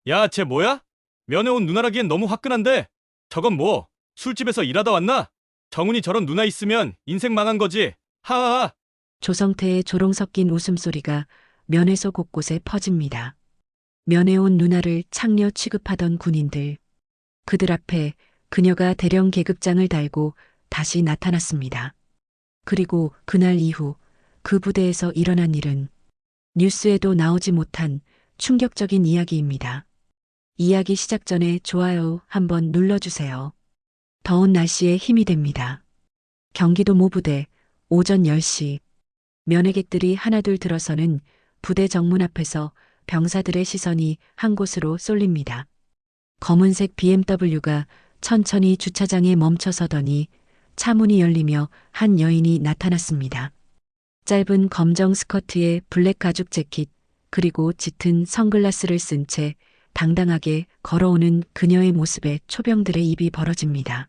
야, 쟤 뭐야? 면회 온 누나라기엔 너무 화끈한데? 저건 뭐? 술집에서 일하다 왔나? 정훈이 저런 누나 있으면 인생 망한 거지. 하하하. 조성태의 조롱 섞인 웃음소리가 면회소 곳곳에 퍼집니다. 면회 온 누나를 창녀 취급하던 군인들. 그들 앞에 그녀가 대령 계급장을 달고 다시 나타났습니다. 그리고 그날 이후 그 부대에서 일어난 일은 뉴스에도 나오지 못한 충격적인 이야기입니다. 이야기 시작 전에 좋아요 한번 눌러주세요. 더운 날씨에 힘이 됩니다. 경기도 모부대 오전 10시 면회객들이 하나둘 들어서는 부대 정문 앞에서 병사들의 시선이 한 곳으로 쏠립니다. 검은색 BMW가 천천히 주차장에 멈춰서더니 차문이 열리며 한 여인이 나타났습니다. 짧은 검정 스커트에 블랙 가죽 재킷 그리고 짙은 선글라스를 쓴 채 당당하게 걸어오는 그녀의 모습에 초병들의 입이 벌어집니다.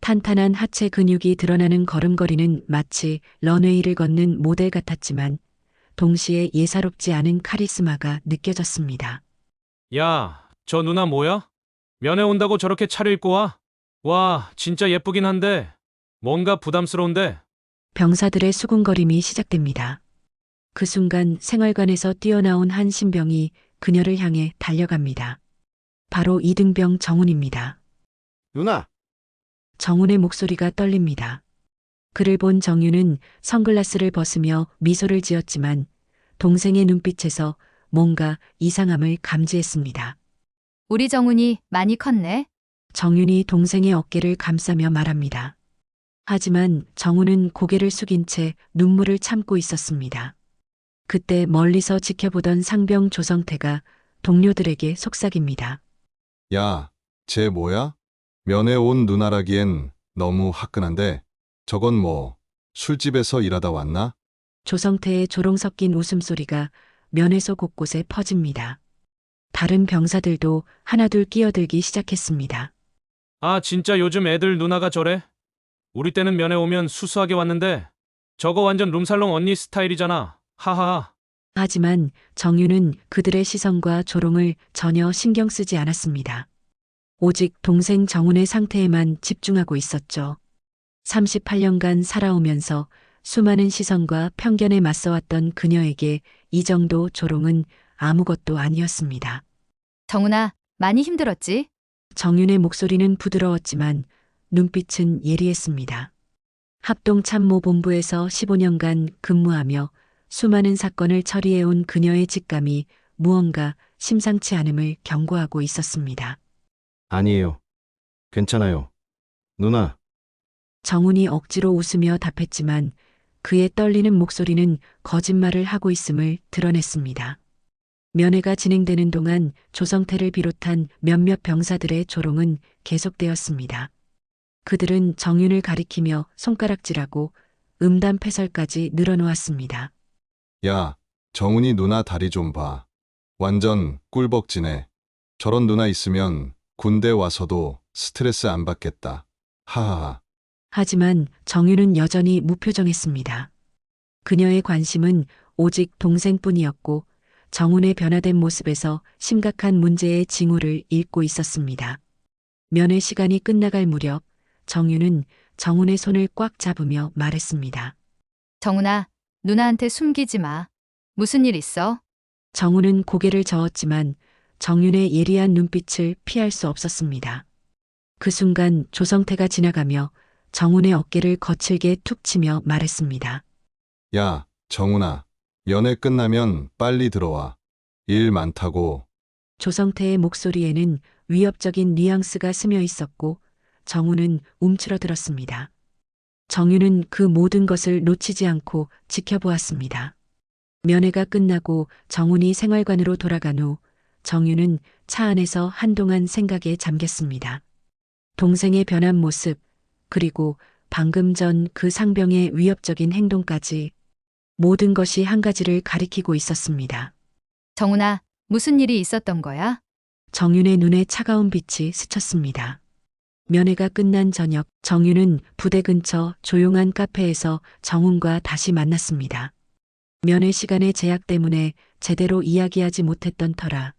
탄탄한 하체 근육이 드러나는 걸음걸이는 마치 런웨이를 걷는 모델 같았지만 동시에 예사롭지 않은 카리스마가 느껴졌습니다. 야, 저 누나 뭐야? 면회 온다고 저렇게 차려입고 와? 와, 진짜 예쁘긴 한데 뭔가 부담스러운데. 병사들의 수군거림이 시작됩니다. 그 순간 생활관에서 뛰어나온 한 신병이 그녀를 향해 달려갑니다. 바로 이등병 정훈입니다. 누나, 정훈의 목소리가 떨립니다. 그를 본 정윤은 선글라스를 벗으며 미소를 지었지만 동생의 눈빛에서 뭔가 이상함을 감지했습니다. 우리 정훈이 많이 컸네. 정윤이 동생의 어깨를 감싸며 말합니다. 하지만 정훈은 고개를 숙인 채 눈물을 참고 있었습니다. 그때 멀리서 지켜보던 상병 조성태가 동료들에게 속삭입니다. 야, 쟤 뭐야? 면회 온 누나라기엔 너무 화끈한데 저건 뭐 술집에서 일하다 왔나? 조성태의 조롱 섞인 웃음소리가 면회소 곳곳에 퍼집니다. 다른 병사들도 하나둘 끼어들기 시작했습니다. 아, 진짜 요즘 애들 누나가 저래? 우리 때는 면회 오면 수수하게 왔는데 저거 완전 룸살롱 언니 스타일이잖아. 하하하. 하지만 정유는 그들의 시선과 조롱을 전혀 신경 쓰지 않았습니다. 오직 동생 정훈의 상태에만 집중하고 있었죠. 38년간 살아오면서 수많은 시선과 편견에 맞서왔던 그녀에게 이 정도 조롱은 아무것도 아니었습니다. 정훈아, 많이 힘들었지? 정윤의 목소리는 부드러웠지만 눈빛은 예리했습니다. 합동참모본부에서 15년간 근무하며 수많은 사건을 처리해온 그녀의 직감이 무언가 심상치 않음을 경고하고 있었습니다. 아니에요. 괜찮아요. 누나, 정훈이 억지로 웃으며 답했지만 그의 떨리는 목소리는 거짓말을 하고 있음을 드러냈습니다. 면회가 진행되는 동안 조성태를 비롯한 몇몇 병사들의 조롱은 계속되었습니다. 그들은 정윤을 가리키며 손가락질하고 음담패설까지 늘어놓았습니다. 야, 정훈이 누나 다리 좀 봐. 완전 꿀벅지네. 저런 누나 있으면 군대 와서도 스트레스 안 받겠다. 하하하. 하지만 정윤은 여전히 무표정했습니다. 그녀의 관심은 오직 동생뿐이었고 정훈의 변화된 모습에서 심각한 문제의 징후를 읽고 있었습니다. 면회 시간이 끝나갈 무렵 정윤은 정훈의 손을 꽉 잡으며 말했습니다. 정훈아, 누나한테 숨기지 마. 무슨 일 있어? 정훈은 고개를 저었지만 정윤의 예리한 눈빛을 피할 수 없었습니다. 그 순간 조성태가 지나가며 정훈의 어깨를 거칠게 툭 치며 말했습니다. 야, 정훈아. 연애 끝나면 빨리 들어와. 일 많다고. 조성태의 목소리에는 위협적인 뉘앙스가 스며 있었고 정훈은 움츠러들었습니다. 정윤은 그 모든 것을 놓치지 않고 지켜보았습니다. 면회가 끝나고 정훈이 생활관으로 돌아간 후 정윤은 차 안에서 한동안 생각에 잠겼습니다. 동생의 변한 모습, 그리고 방금 전 그 상병의 위협적인 행동까지 모든 것이 한 가지를 가리키고 있었습니다. 정훈아, 무슨 일이 있었던 거야? 정윤의 눈에 차가운 빛이 스쳤습니다. 면회가 끝난 저녁, 정윤은 부대 근처 조용한 카페에서 정훈과 다시 만났습니다. 면회 시간의 제약 때문에 제대로 이야기하지 못했던 터라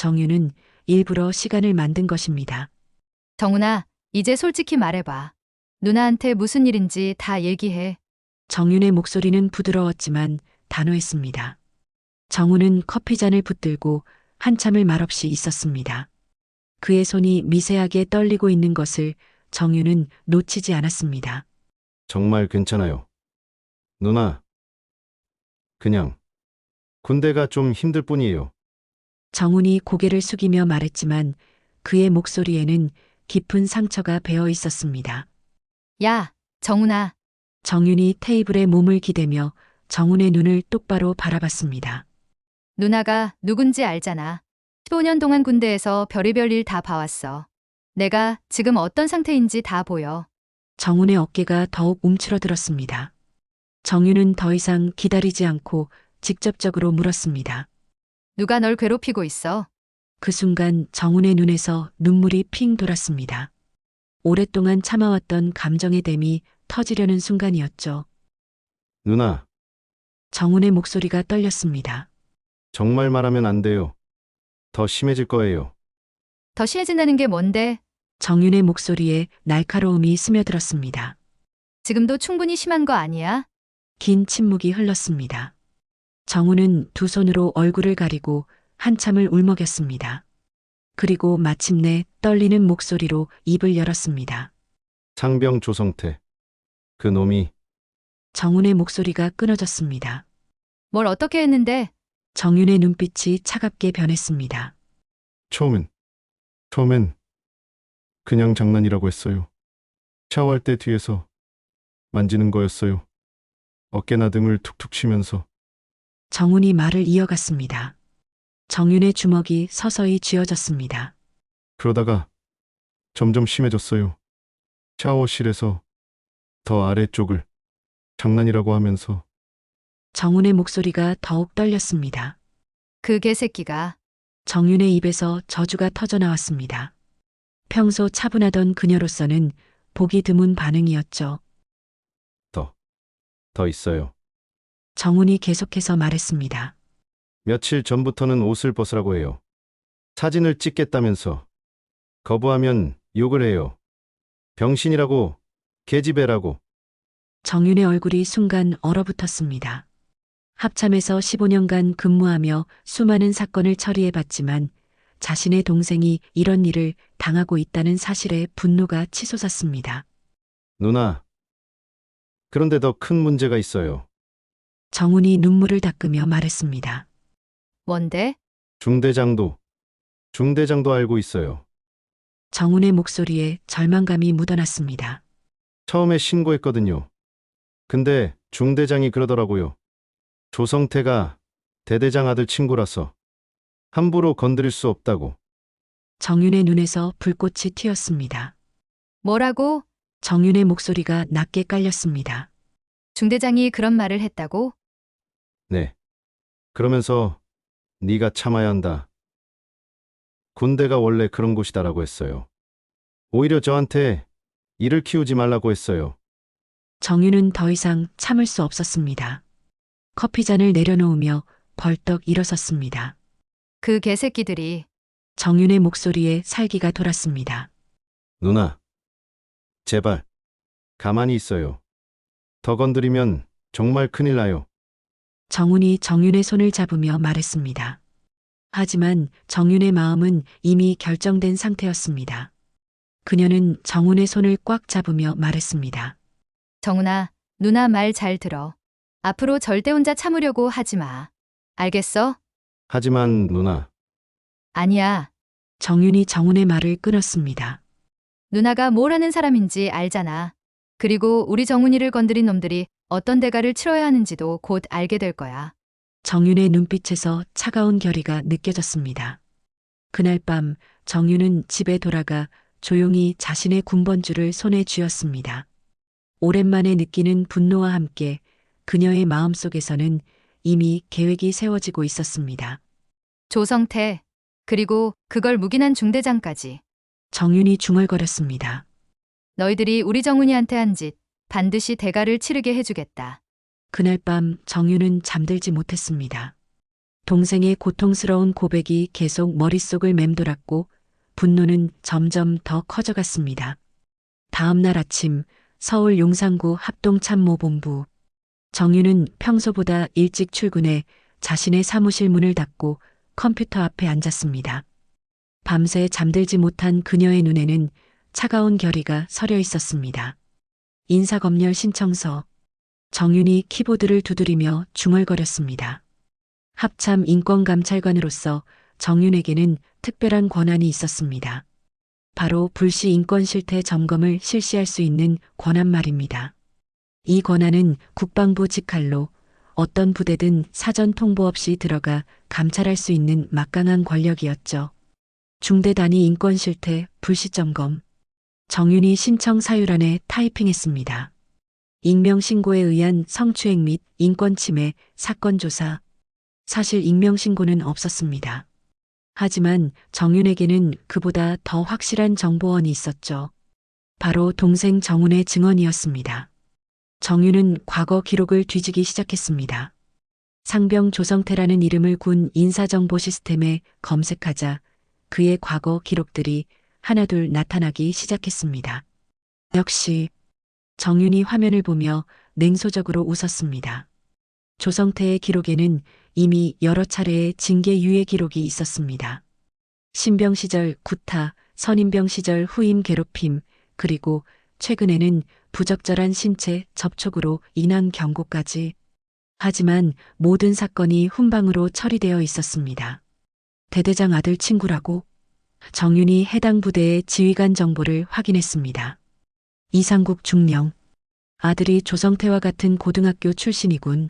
정윤은 일부러 시간을 만든 것입니다. 정훈아, 이제 솔직히 말해봐. 누나한테 무슨 일인지 다 얘기해. 정윤의 목소리는 부드러웠지만 단호했습니다. 정우는 커피잔을 붙들고 한참을 말없이 있었습니다. 그의 손이 미세하게 떨리고 있는 것을 정윤은 놓치지 않았습니다. 정말 괜찮아요. 누나, 그냥 군대가 좀 힘들 뿐이에요. 정훈이 고개를 숙이며 말했지만 그의 목소리에는 깊은 상처가 배어 있었습니다. 야, 정훈아. 정윤이 테이블에 몸을 기대며 정훈의 눈을 똑바로 바라봤습니다. 누나가 누군지 알잖아. 15년 동안 군대에서 별의별 일 다 봐왔어. 내가 지금 어떤 상태인지 다 보여. 정훈의 어깨가 더욱 움츠러들었습니다. 정윤은 더 이상 기다리지 않고 직접적으로 물었습니다. 누가 널 괴롭히고 있어? 그 순간 정훈의 눈에서 눈물이 핑 돌았습니다. 오랫동안 참아왔던 감정의 댐이 터지려는 순간이었죠. 누나, 정훈의 목소리가 떨렸습니다. 정말 말하면 안 돼요. 더 심해질 거예요. 더 심해진다는 게 뭔데? 정윤의 목소리에 날카로움이 스며들었습니다. 지금도 충분히 심한 거 아니야? 긴 침묵이 흘렀습니다. 정훈은 두 손으로 얼굴을 가리고 한참을 울먹였습니다. 그리고 마침내 떨리는 목소리로 입을 열었습니다. 상병 조성태. 그 놈이 정훈의 목소리가 끊어졌습니다. 뭘 어떻게 했는데? 정윤의 눈빛이 차갑게 변했습니다. 처음엔 그냥 장난이라고 했어요. 샤워할 때 뒤에서 만지는 거였어요. 어깨나 등을 툭툭 치면서. 정훈이 말을 이어갔습니다. 정윤의 주먹이 서서히 쥐어졌습니다. 그러다가 점점 심해졌어요. 샤워실에서 더 아래쪽을 장난이라고 하면서. 정훈의 목소리가 더욱 떨렸습니다. 그 개새끼가. 정윤의 입에서 저주가 터져나왔습니다. 평소 차분하던 그녀로서는 보기 드문 반응이었죠. 더 있어요. 정훈이 계속해서 말했습니다. 며칠 전부터는 옷을 벗으라고 해요. 사진을 찍겠다면서. 거부하면 욕을 해요. 병신이라고, 계집애라고. 정윤의 얼굴이 순간 얼어붙었습니다. 합참에서 15년간 근무하며 수많은 사건을 처리해봤지만 자신의 동생이 이런 일을 당하고 있다는 사실에 분노가 치솟았습니다. 누나, 그런데 더 큰 문제가 있어요. 정훈이 눈물을 닦으며 말했습니다. 뭔데? 중대장도 알고 있어요. 정훈의 목소리에 절망감이 묻어났습니다. 처음에 신고했거든요. 근데 중대장이 그러더라고요. 조성태가 대대장 아들 친구라서 함부로 건드릴 수 없다고. 정윤의 눈에서 불꽃이 튀었습니다. 뭐라고? 정윤의 목소리가 낮게 깔렸습니다. 중대장이 그런 말을 했다고? 네. 그러면서 네가 참아야 한다. 군대가 원래 그런 곳이다라고 했어요. 오히려 저한테 일을 키우지 말라고 했어요. 정윤은 더 이상 참을 수 없었습니다. 커피잔을 내려놓으며 벌떡 일어섰습니다. 그 개새끼들이. 정윤의 목소리에 살기가 돌았습니다. 누나, 제발 가만히 있어요. 더 건드리면 정말 큰일 나요. 정훈이 정윤의 손을 잡으며 말했습니다. 하지만 정윤의 마음은 이미 결정된 상태였습니다. 그녀는 정훈의 손을 꽉 잡으며 말했습니다. 정훈아, 누나 말 잘 들어. 앞으로 절대 혼자 참으려고 하지 마. 알겠어? 하지만 누나, 아니야. 정윤이 정훈의 말을 끊었습니다. 누나가 뭘 하는 사람인지 알잖아. 그리고 우리 정훈이를 건드린 놈들이 어떤 대가를 치러야 하는지도 곧 알게 될 거야. 정윤의 눈빛에서 차가운 결의가 느껴졌습니다. 그날 밤 정윤은 집에 돌아가 조용히 자신의 군번줄을 손에 쥐었습니다. 오랜만에 느끼는 분노와 함께 그녀의 마음속에서는 이미 계획이 세워지고 있었습니다. 조성태, 그리고 그걸 묵인한 중대장까지. 정윤이 중얼거렸습니다. 너희들이 우리 정훈이한테 한 짓 반드시 대가를 치르게 해주겠다. 그날 밤 정윤은 잠들지 못했습니다. 동생의 고통스러운 고백이 계속 머릿속을 맴돌았고 분노는 점점 더 커져갔습니다. 다음 날 아침 서울 용산구 합동참모본부. 정윤은 평소보다 일찍 출근해 자신의 사무실 문을 닫고 컴퓨터 앞에 앉았습니다. 밤새 잠들지 못한 그녀의 눈에는 차가운 결의가 서려 있었습니다. 인사검열 신청서. 정윤이 키보드를 두드리며 중얼거렸습니다. 합참 인권감찰관으로서 정윤에게는 특별한 권한이 있었습니다. 바로 불시 인권 실태 점검을 실시할 수 있는 권한 말입니다. 이 권한은 국방부 직할로 어떤 부대든 사전 통보 없이 들어가 감찰할 수 있는 막강한 권력이었죠. 중대 단위 인권 실태 불시 점검. 정윤이 신청 사유란에 타이핑했습니다. 익명 신고에 의한 성추행 및 인권 침해 사건 조사. 사실 익명 신고는 없었습니다. 하지만 정윤에게는 그보다 더 확실한 정보원이 있었죠. 바로 동생 정훈의 증언이었습니다. 정윤은 과거 기록을 뒤지기 시작했습니다. 상병 조성태라는 이름을 군 인사정보 시스템에 검색하자 그의 과거 기록들이 하나둘 나타나기 시작했습니다. 역시 정윤이 화면을 보며 냉소적으로 웃었습니다. 조성태의 기록에는 이미 여러 차례의 징계 유예 기록이 있었습니다. 신병 시절 구타, 선임병 시절 후임 괴롭힘, 그리고 최근에는 부적절한 신체 접촉으로 인한 경고까지. 하지만 모든 사건이 훈방으로 처리되어 있었습니다. 대대장 아들 친구라고? 정윤이 해당 부대의 지휘관 정보를 확인했습니다. 이상국 중령. 아들이 조성태와 같은 고등학교 출신이군.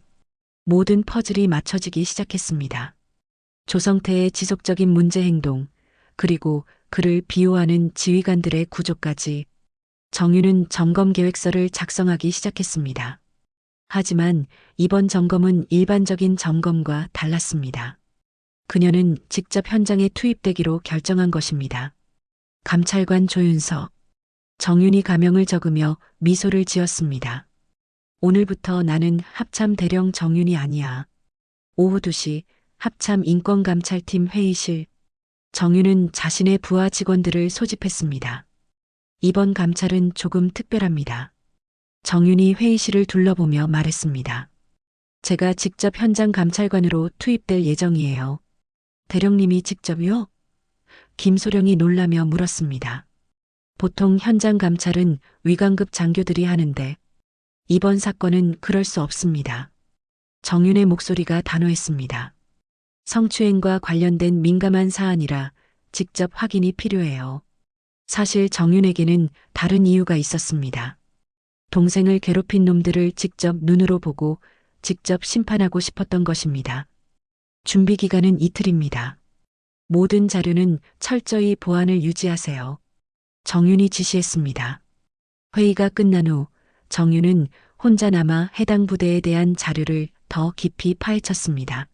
모든 퍼즐이 맞춰지기 시작했습니다. 조성태의 지속적인 문제 행동, 그리고 그를 비호하는 지휘관들의 구조까지. 정윤은 점검 계획서를 작성하기 시작했습니다. 하지만 이번 점검은 일반적인 점검과 달랐습니다. 그녀는 직접 현장에 투입되기로 결정한 것입니다. 감찰관 조윤서. 정윤이 가명을 적으며 미소를 지었습니다. 오늘부터 나는 합참 대령 정윤이 아니야. 오후 2시 합참 인권감찰팀 회의실. 정윤은 자신의 부하 직원들을 소집했습니다. 이번 감찰은 조금 특별합니다. 정윤이 회의실을 둘러보며 말했습니다. 제가 직접 현장 감찰관으로 투입될 예정이에요. 대령님이 직접요? 김소령이 놀라며 물었습니다. 보통 현장 감찰은 위관급 장교들이 하는데 이번 사건은 그럴 수 없습니다. 정윤의 목소리가 단호했습니다. 성추행과 관련된 민감한 사안이라 직접 확인이 필요해요. 사실 정윤에게는 다른 이유가 있었습니다. 동생을 괴롭힌 놈들을 직접 눈으로 보고 직접 심판하고 싶었던 것입니다. 준비 기간은 이틀입니다. 모든 자료는 철저히 보안을 유지하세요. 정윤이 지시했습니다. 회의가 끝난 후 정윤은 혼자 남아 해당 부대에 대한 자료를 더 깊이 파헤쳤습니다.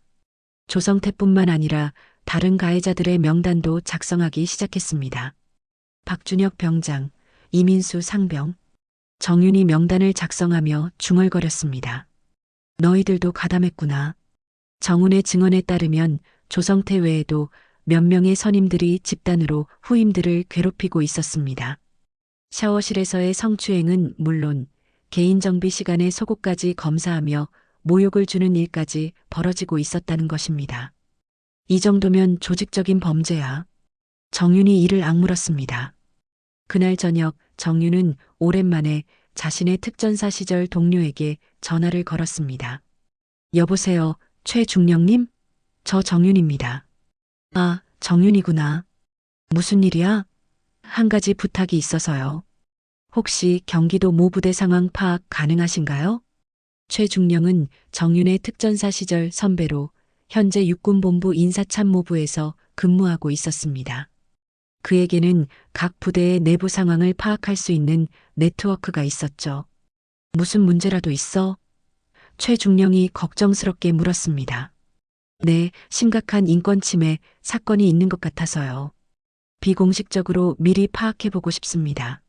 조성태뿐만 아니라 다른 가해자들의 명단도 작성하기 시작했습니다. 박준혁 병장, 이민수 상병. 정윤이 명단을 작성하며 중얼거렸습니다. 너희들도 가담했구나. 정훈의 증언에 따르면 조성태 외에도 몇 명의 선임들이 집단으로 후임들을 괴롭히고 있었습니다. 샤워실에서의 성추행은 물론 개인 정비 시간에 속옷까지 검사하며 모욕을 주는 일까지 벌어지고 있었다는 것입니다. 이 정도면 조직적인 범죄야. 정윤이 이를 악물었습니다. 그날 저녁 정윤은 오랜만에 자신의 특전사 시절 동료에게 전화를 걸었습니다. 여보세요, 최중령님? 저 정윤입니다. 아, 정윤이구나. 무슨 일이야? 한 가지 부탁이 있어서요. 혹시 경기도 모부대 상황 파악 가능하신가요? 최중령은 정윤의 특전사 시절 선배로 현재 육군본부 인사참모부에서 근무하고 있었습니다. 그에게는 각 부대의 내부 상황을 파악할 수 있는 네트워크가 있었죠. 무슨 문제라도 있어? 최중령이 걱정스럽게 물었습니다. 네, 심각한 인권 침해 사건이 있는 것 같아서요. 비공식적으로 미리 파악해보고 싶습니다.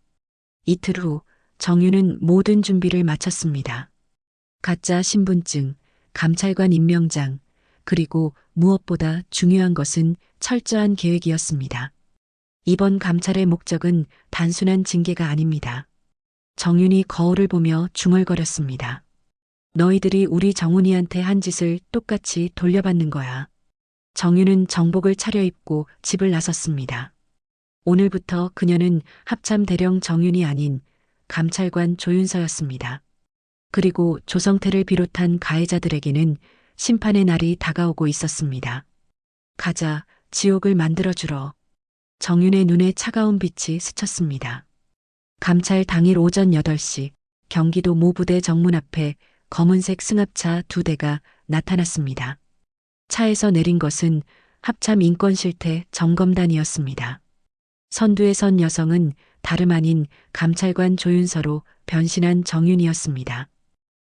이틀 후 정윤은 모든 준비를 마쳤습니다. 가짜 신분증, 감찰관 임명장, 그리고 무엇보다 중요한 것은 철저한 계획이었습니다. 이번 감찰의 목적은 단순한 징계가 아닙니다. 정윤이 거울을 보며 중얼거렸습니다. 너희들이 우리 정훈이한테 한 짓을 똑같이 돌려받는 거야. 정윤은 정복을 차려입고 집을 나섰습니다. 오늘부터 그녀는 합참 대령 정윤이 아닌 감찰관 조윤서였습니다. 그리고 조성태를 비롯한 가해자들에게는 심판의 날이 다가오고 있었습니다. 가자, 지옥을 만들어주러. 정윤의 눈에 차가운 빛이 스쳤습니다. 감찰 당일 오전 8시 경기도 모부대 정문 앞에 검은색 승합차 2대가 나타났습니다. 차에서 내린 것은 합참 인권실태 점검단이었습니다. 선두에 선 여성은 다름 아닌 감찰관 조윤서로 변신한 정윤이었습니다.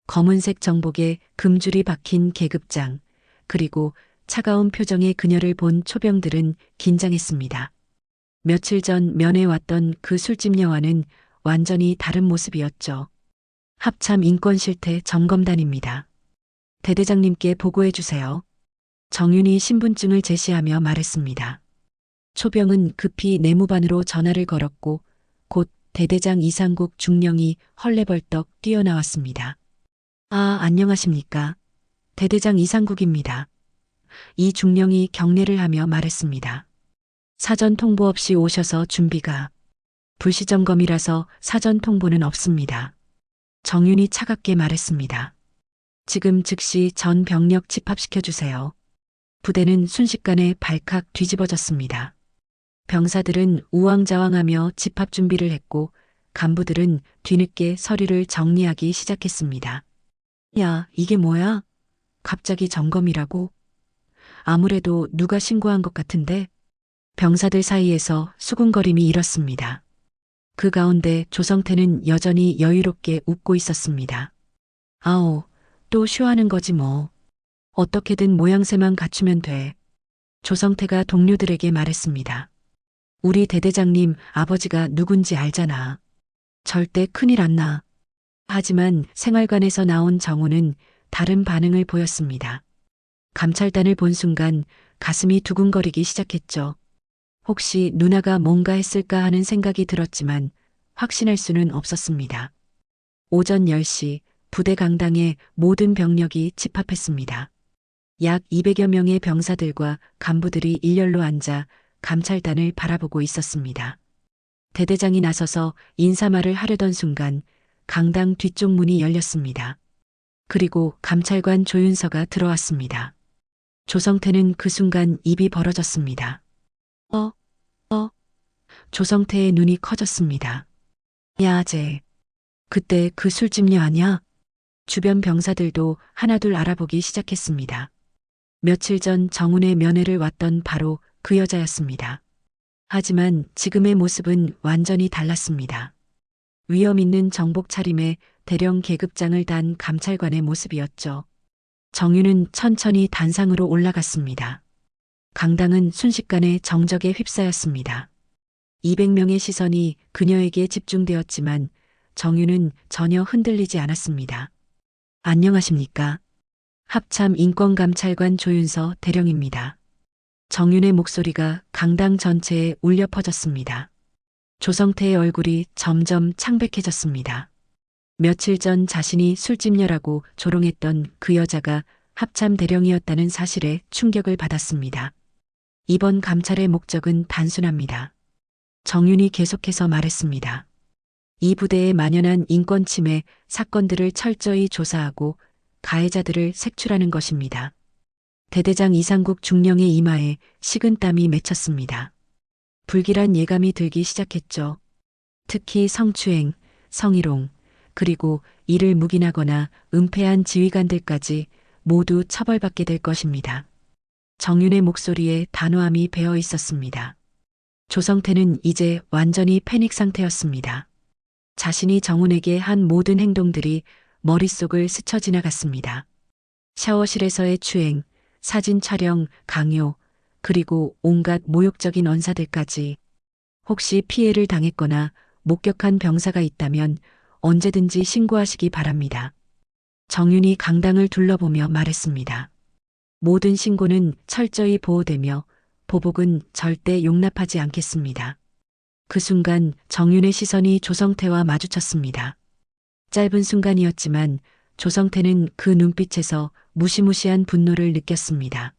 검은색 정복에 금줄이 박힌 계급장, 그리고 차가운 표정의 그녀를 본 초병들은 긴장했습니다. 며칠 전 면회왔던 그 술집 여와는 완전히 다른 모습이었죠. 합참 인권실태 점검단입니다. 대대장님께 보고해 주세요. 정윤이 신분증을 제시하며 말했습니다. 초병은 급히 내무반으로 전화를 걸었고 곧 대대장 이상국 중령이 헐레벌떡 뛰어나왔습니다. 아, 안녕하십니까. 대대장 이상국입니다. 이 중령이 경례를 하며 말했습니다. 사전 통보 없이 오셔서 준비가 불시점검이라서 사전 통보는 없습니다. 정윤이 차갑게 말했습니다. 지금 즉시 전 병력 집합시켜 주세요. 부대는 순식간에 발칵 뒤집어졌습니다. 병사들은 우왕좌왕하며 집합 준비를 했고 간부들은 뒤늦게 서류를 정리하기 시작했습니다. 야, 이게 뭐야? 갑자기 점검이라고? 아무래도 누가 신고한 것 같은데? 병사들 사이에서 수군거림이 일었습니다. 그 가운데 조성태는 여전히 여유롭게 웃고 있었습니다. 아오, 또 쇼하는 거지 뭐. 어떻게든 모양새만 갖추면 돼. 조성태가 동료들에게 말했습니다. 우리 대대장님 아버지가 누군지 알잖아. 절대 큰일 안 나. 하지만 생활관에서 나온 정우는 다른 반응을 보였습니다. 감찰단을 본 순간 가슴이 두근거리기 시작했죠. 혹시 누나가 뭔가 했을까 하는 생각이 들었지만 확신할 수는 없었습니다. 오전 10시 부대 강당에 모든 병력이 집합했습니다. 약 200여 명의 병사들과 간부들이 일렬로 앉아 감찰단을 바라보고 있었습니다. 대대장이 나서서 인사말을 하려던 순간 강당 뒤쪽 문이 열렸습니다. 그리고 감찰관 조윤서가 들어왔습니다. 조성태는 그 순간 입이 벌어졌습니다. 조성태의 눈이 커졌습니다. 야, 쟤. 그때 그 술집녀 아냐? 주변 병사들도 하나둘 알아보기 시작했습니다. 며칠 전 정훈의 면회를 왔던 바로 그 여자였습니다. 하지만 지금의 모습은 완전히 달랐습니다. 위험 있는 정복 차림에 대령 계급장을 단 감찰관의 모습이었죠. 정윤은 천천히 단상으로 올라갔습니다. 강당은 순식간에 정적에 휩싸였습니다. 200명의 시선이 그녀에게 집중되었지만 정윤은 전혀 흔들리지 않았습니다. 안녕하십니까? 합참 인권감찰관 조윤서 대령입니다. 정윤의 목소리가 강당 전체에 울려 퍼졌습니다. 조성태의 얼굴이 점점 창백해졌습니다. 며칠 전 자신이 술집녀라고 조롱했던 그 여자가 합참 대령이었다는 사실에 충격을 받았습니다. 이번 감찰의 목적은 단순합니다. 정윤이 계속해서 말했습니다. 이 부대에 만연한 인권 침해 사건들을 철저히 조사하고 가해자들을 색출하는 것입니다. 대대장 이상국 중령의 이마에 식은땀이 맺혔습니다. 불길한 예감이 들기 시작했죠. 특히 성추행, 성희롱, 그리고 이를 묵인하거나 은폐한 지휘관들까지 모두 처벌받게 될 것입니다. 정윤의 목소리에 단호함이 배어 있었습니다. 조성태는 이제 완전히 패닉 상태였습니다. 자신이 정훈에게 한 모든 행동들이 머릿속을 스쳐 지나갔습니다. 샤워실에서의 추행, 사진 촬영, 강요, 그리고 온갖 모욕적인 언사들까지. 혹시 피해를 당했거나 목격한 병사가 있다면 언제든지 신고하시기 바랍니다. 정윤이 강당을 둘러보며 말했습니다. 모든 신고는 철저히 보호되며 보복은 절대 용납하지 않겠습니다. 그 순간 정윤의 시선이 조성태와 마주쳤습니다. 짧은 순간이었지만 조성태는 그 눈빛에서 무시무시한 분노를 느꼈습니다.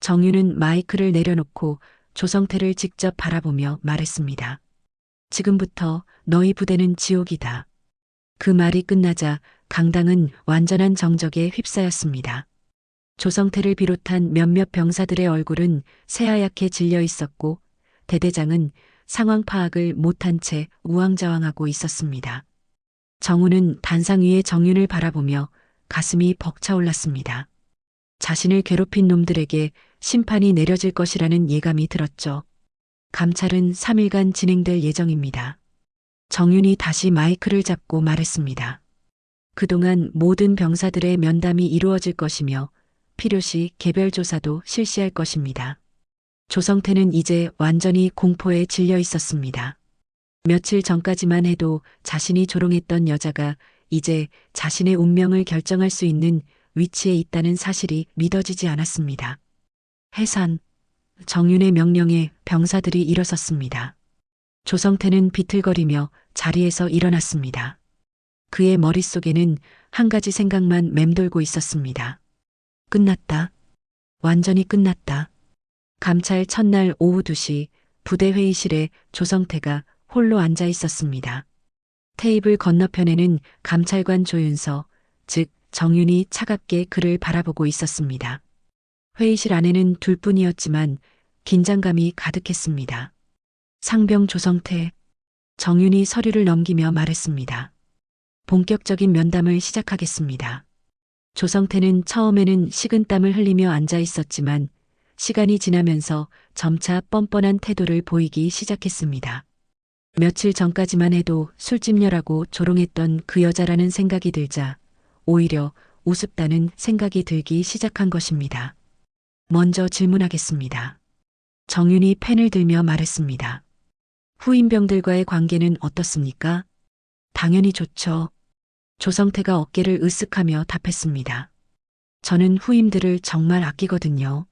정윤은 마이크를 내려놓고 조성태를 직접 바라보며 말했습니다. 지금부터 너희 부대는 지옥이다. 그 말이 끝나자 강당은 완전한 정적에 휩싸였습니다. 조성태를 비롯한 몇몇 병사들의 얼굴은 새하얗게 질려 있었고 대대장은 상황 파악을 못한 채 우왕좌왕하고 있었습니다. 정우는 단상 위에 정윤을 바라보며 가슴이 벅차올랐습니다. 자신을 괴롭힌 놈들에게 심판이 내려질 것이라는 예감이 들었죠. 감찰은 3일간 진행될 예정입니다. 정윤이 다시 마이크를 잡고 말했습니다. 그동안 모든 병사들의 면담이 이루어질 것이며 필요시 개별 조사도 실시할 것입니다. 조성태는 이제 완전히 공포에 질려 있었습니다. 며칠 전까지만 해도 자신이 조롱했던 여자가 이제 자신의 운명을 결정할 수 있는 위치에 있다는 사실이 믿어지지 않았습니다. 해산. 정윤의 명령에 병사들이 일어섰습니다. 조성태는 비틀거리며 자리에서 일어났습니다. 그의 머릿속에는 한 가지 생각만 맴돌고 있었습니다. 끝났다. 완전히 끝났다. 감찰 첫날 오후 2시 부대 회의실에 조성태가 홀로 앉아 있었습니다. 테이블 건너편에는 감찰관 조윤서, 즉 정윤이 차갑게 그를 바라보고 있었습니다. 회의실 안에는 둘뿐이었지만 긴장감이 가득했습니다. 상병 조성태, 정윤이 서류를 넘기며 말했습니다. 본격적인 면담을 시작하겠습니다. 조성태는 처음에는 식은땀을 흘리며 앉아 있었지만 시간이 지나면서 점차 뻔뻔한 태도를 보이기 시작했습니다. 며칠 전까지만 해도 술집녀라고 조롱했던 그 여자라는 생각이 들자 오히려 우습다는 생각이 들기 시작한 것입니다. 먼저 질문하겠습니다. 정윤이 펜을 들며 말했습니다. 후임병들과의 관계는 어떻습니까? 당연히 좋죠. 조성태가 어깨를 으쓱하며 답했습니다. 저는 후임들을 정말 아끼거든요.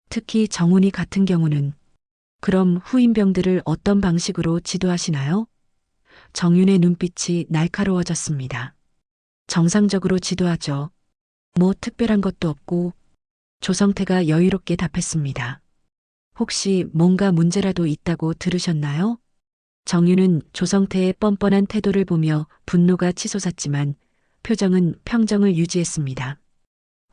특히 정훈이 같은 경우는. 그럼 후임병들을 어떤 방식으로 지도하시나요? 정윤의 눈빛이 날카로워졌습니다. 정상적으로 지도하죠. 뭐 특별한 것도 없고. 조성태가 여유롭게 답했습니다. 혹시 뭔가 문제라도 있다고 들으셨나요? 정윤은 조성태의 뻔뻔한 태도를 보며 분노가 치솟았지만 표정은 평정을 유지했습니다.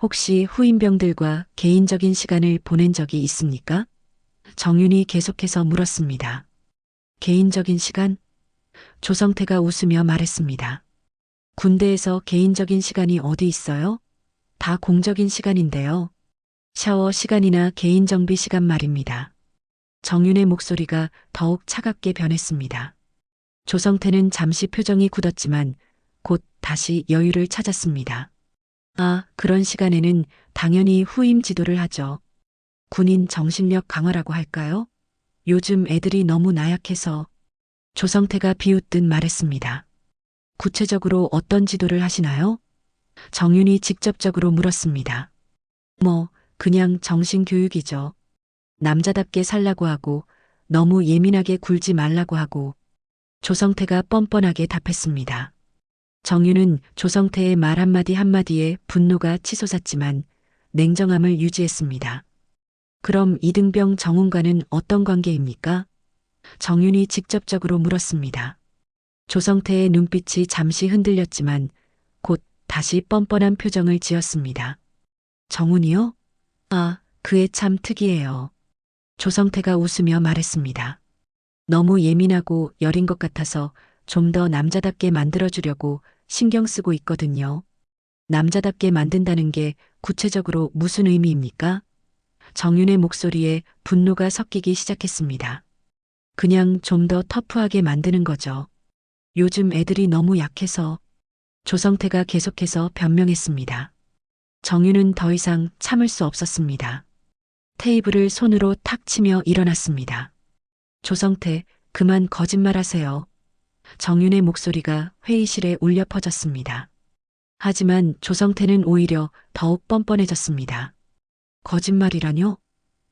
혹시 후임병들과 개인적인 시간을 보낸 적이 있습니까? 정윤이 계속해서 물었습니다. 개인적인 시간? 조성태가 웃으며 말했습니다. 군대에서 개인적인 시간이 어디 있어요? 다 공적인 시간인데요. 샤워 시간이나 개인 정비 시간 말입니다. 정윤의 목소리가 더욱 차갑게 변했습니다. 조성태는 잠시 표정이 굳었지만 곧 다시 여유를 찾았습니다. 아, 그런 시간에는 당연히 후임 지도를 하죠. 군인 정신력 강화라고 할까요? 요즘 애들이 너무 나약해서. 조성태가 비웃듯 말했습니다. 구체적으로 어떤 지도를 하시나요? 정윤이 직접적으로 물었습니다. 그냥 정신교육이죠. 남자답게 살라고 하고 너무 예민하게 굴지 말라고 하고. 조성태가 뻔뻔하게 답했습니다. 정윤은 조성태의 말 한마디 한마디에 분노가 치솟았지만 냉정함을 유지했습니다. 그럼 이등병 정훈과는 어떤 관계입니까? 정윤이 직접적으로 물었습니다. 조성태의 눈빛이 잠시 흔들렸지만 곧 다시 뻔뻔한 표정을 지었습니다. 정훈이요? 아, 그 애 참 특이해요. 조성태가 웃으며 말했습니다. 너무 예민하고 여린 것 같아서 좀 더 남자답게 만들어주려고 신경 쓰고 있거든요. 남자답게 만든다는 게 구체적으로 무슨 의미입니까? 정윤의 목소리에 분노가 섞이기 시작했습니다. 그냥 좀 더 터프하게 만드는 거죠. 요즘 애들이 너무 약해서. 조성태가 계속해서 변명했습니다. 정윤은 더 이상 참을 수 없었습니다. 테이블을 손으로 탁 치며 일어났습니다. 조성태, 그만 거짓말하세요. 정윤의 목소리가 회의실에 울려 퍼졌습니다. 하지만 조성태는 오히려 더욱 뻔뻔해졌습니다. 거짓말이라뇨?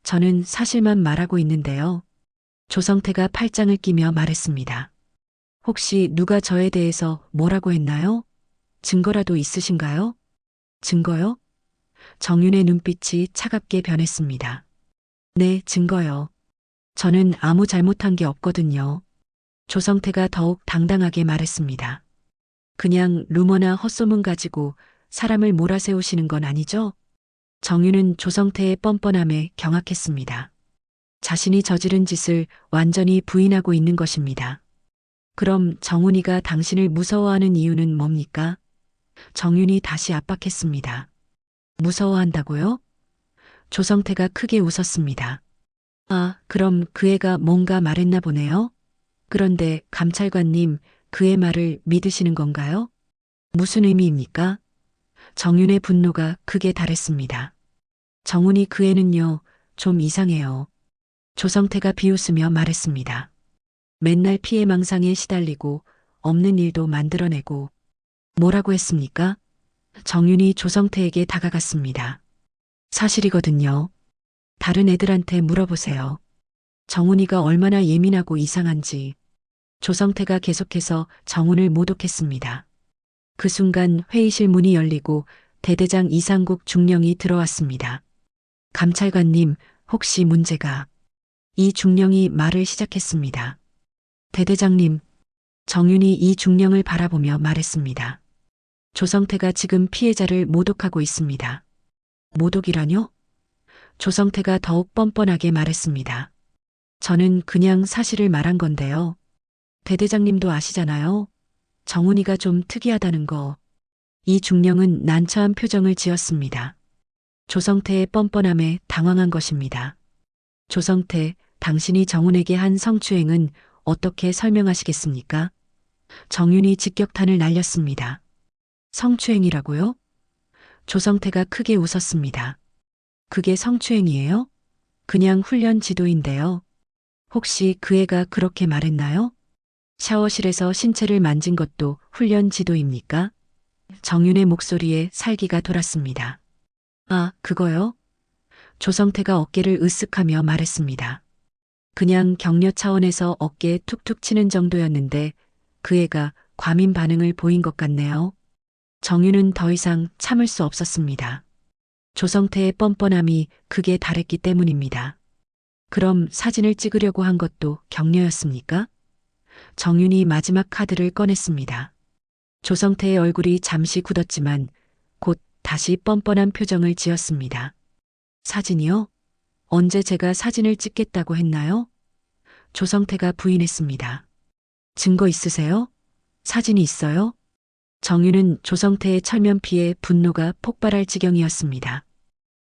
저는 사실만 말하고 있는데요. 조성태가 팔짱을 끼며 말했습니다. 혹시 누가 저에 대해서 뭐라고 했나요? 증거라도 있으신가요? 증거요? 정윤의 눈빛이 차갑게 변했습니다. 네, 증거요. 저는 아무 잘못한 게 없거든요. 조성태가 더욱 당당하게 말했습니다. 그냥 루머나 헛소문 가지고 사람을 몰아세우시는 건 아니죠? 정윤은 조성태의 뻔뻔함에 경악했습니다. 자신이 저지른 짓을 완전히 부인하고 있는 것입니다. 그럼 정훈이가 당신을 무서워하는 이유는 뭡니까? 정윤이 다시 압박했습니다. 무서워한다고요? 조성태가 크게 웃었습니다. 아, 그럼 그 애가 뭔가 말했나 보네요? 그런데 감찰관님, 그의 말을 믿으시는 건가요? 무슨 의미입니까? 정윤의 분노가 극에 달했습니다. 정훈이 그 애는요, 좀 이상해요. 조성태가 비웃으며 말했습니다. 맨날 피해망상에 시달리고 없는 일도 만들어내고 뭐라고 했습니까? 정윤이 조성태에게 다가갔습니다. 사실이거든요. 다른 애들한테 물어보세요. 정훈이가 얼마나 예민하고 이상한지. 조성태가 계속해서 정훈을 모독했습니다. 그 순간 회의실 문이 열리고 대대장 이상국 중령이 들어왔습니다. 감찰관님, 혹시 문제가? 이 중령이 말을 시작했습니다. 대대장님, 정윤이 이 중령을 바라보며 말했습니다. 조성태가 지금 피해자를 모독하고 있습니다. 모독이라뇨? 조성태가 더욱 뻔뻔하게 말했습니다. 저는 그냥 사실을 말한 건데요. 대대장님도 아시잖아요. 정훈이가 좀 특이하다는 거. 이 중령은 난처한 표정을 지었습니다. 조성태의 뻔뻔함에 당황한 것입니다. 조성태, 당신이 정훈에게 한 성추행은 어떻게 설명하시겠습니까? 정윤이 직격탄을 날렸습니다. 성추행이라고요? 조성태가 크게 웃었습니다. 그게 성추행이에요? 그냥 훈련 지도인데요. 혹시 그 애가 그렇게 말했나요? 샤워실에서 신체를 만진 것도 훈련 지도입니까? 정윤의 목소리에 살기가 돌았습니다. 아, 그거요? 조성태가 어깨를 으쓱하며 말했습니다. 그냥 격려 차원에서 어깨에 툭툭 치는 정도였는데 그 애가 과민 반응을 보인 것 같네요. 정윤은 더 이상 참을 수 없었습니다. 조성태의 뻔뻔함이 극에 달했기 때문입니다. 그럼 사진을 찍으려고 한 것도 격려였습니까? 정윤이 마지막 카드를 꺼냈습니다. 조성태의 얼굴이 잠시 굳었지만 곧 다시 뻔뻔한 표정을 지었습니다. 사진이요? 언제 제가 사진을 찍겠다고 했나요? 조성태가 부인했습니다. 증거 있으세요? 사진이 있어요? 정윤은 조성태의 철면피에 분노가 폭발할 지경이었습니다.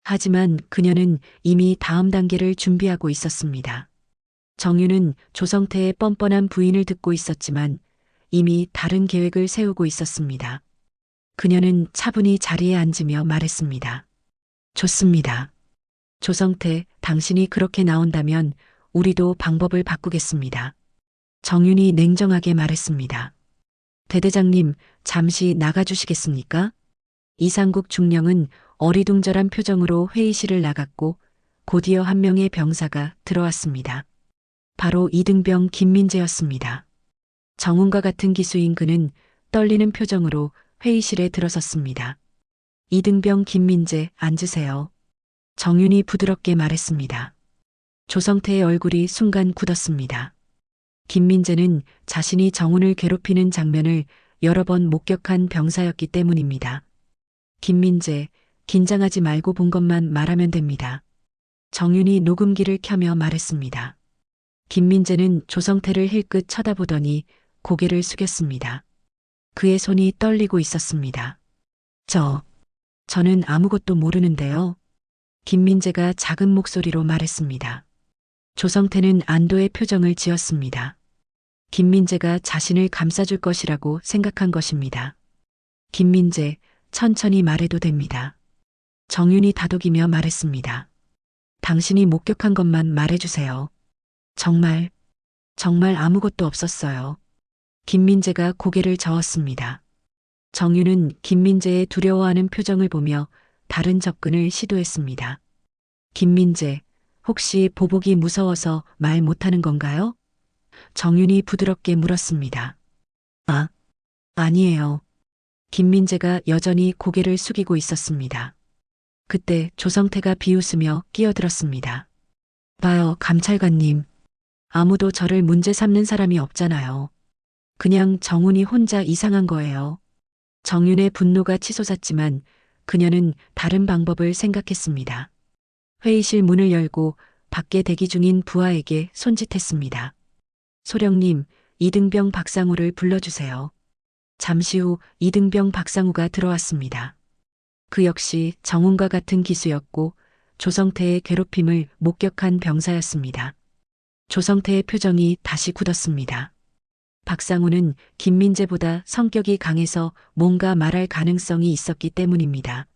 하지만 그녀는 이미 다음 단계를 준비하고 있었습니다. 정윤은 조성태의 뻔뻔한 부인을 듣고 있었지만 이미 다른 계획을 세우고 있었습니다. 그녀는 차분히 자리에 앉으며 말했습니다. 좋습니다. 조성태, 당신이 그렇게 나온다면 우리도 방법을 바꾸겠습니다. 정윤이 냉정하게 말했습니다. 대대장님, 잠시 나가주시겠습니까? 이상국 중령은 어리둥절한 표정으로 회의실을 나갔고 곧이어 한 명의 병사가 들어왔습니다. 바로 이등병 김민재였습니다. 정훈과 같은 기수인 그는 떨리는 표정으로 회의실에 들어섰습니다. 이등병 김민재, 앉으세요. 정윤이 부드럽게 말했습니다. 조성태의 얼굴이 순간 굳었습니다. 김민재는 자신이 정훈을 괴롭히는 장면을 여러 번 목격한 병사였기 때문입니다. 김민재, 긴장하지 말고 본 것만 말하면 됩니다. 정윤이 녹음기를 켜며 말했습니다. 김민재는 조성태를 힐끗 쳐다보더니 고개를 숙였습니다. 그의 손이 떨리고 있었습니다. 저는 아무것도 모르는데요. 김민재가 작은 목소리로 말했습니다. 조성태는 안도의 표정을 지었습니다. 김민재가 자신을 감싸줄 것이라고 생각한 것입니다. 김민재, 천천히 말해도 됩니다. 정윤이 다독이며 말했습니다. 당신이 목격한 것만 말해주세요. 정말 아무것도 없었어요. 김민재가 고개를 저었습니다. 정윤은 김민재의 두려워하는 표정을 보며 다른 접근을 시도했습니다. 김민재, 혹시 보복이 무서워서 말 못하는 건가요? 정윤이 부드럽게 물었습니다. 아, 아니에요. 김민재가 여전히 고개를 숙이고 있었습니다. 그때 조성태가 비웃으며 끼어들었습니다. 봐요, 감찰관님. 아무도 저를 문제 삼는 사람이 없잖아요. 그냥 정훈이 혼자 이상한 거예요. 정윤의 분노가 치솟았지만 그녀는 다른 방법을 생각했습니다. 회의실 문을 열고 밖에 대기 중인 부하에게 손짓했습니다. 소령님, 이등병 박상우를 불러주세요. 잠시 후 이등병 박상우가 들어왔습니다. 그 역시 정훈과 같은 기수였고 조성태의 괴롭힘을 목격한 병사였습니다. 조성태의 표정이 다시 굳었습니다. 박상우는 김민재보다 성격이 강해서 뭔가 말할 가능성이 있었기 때문입니다.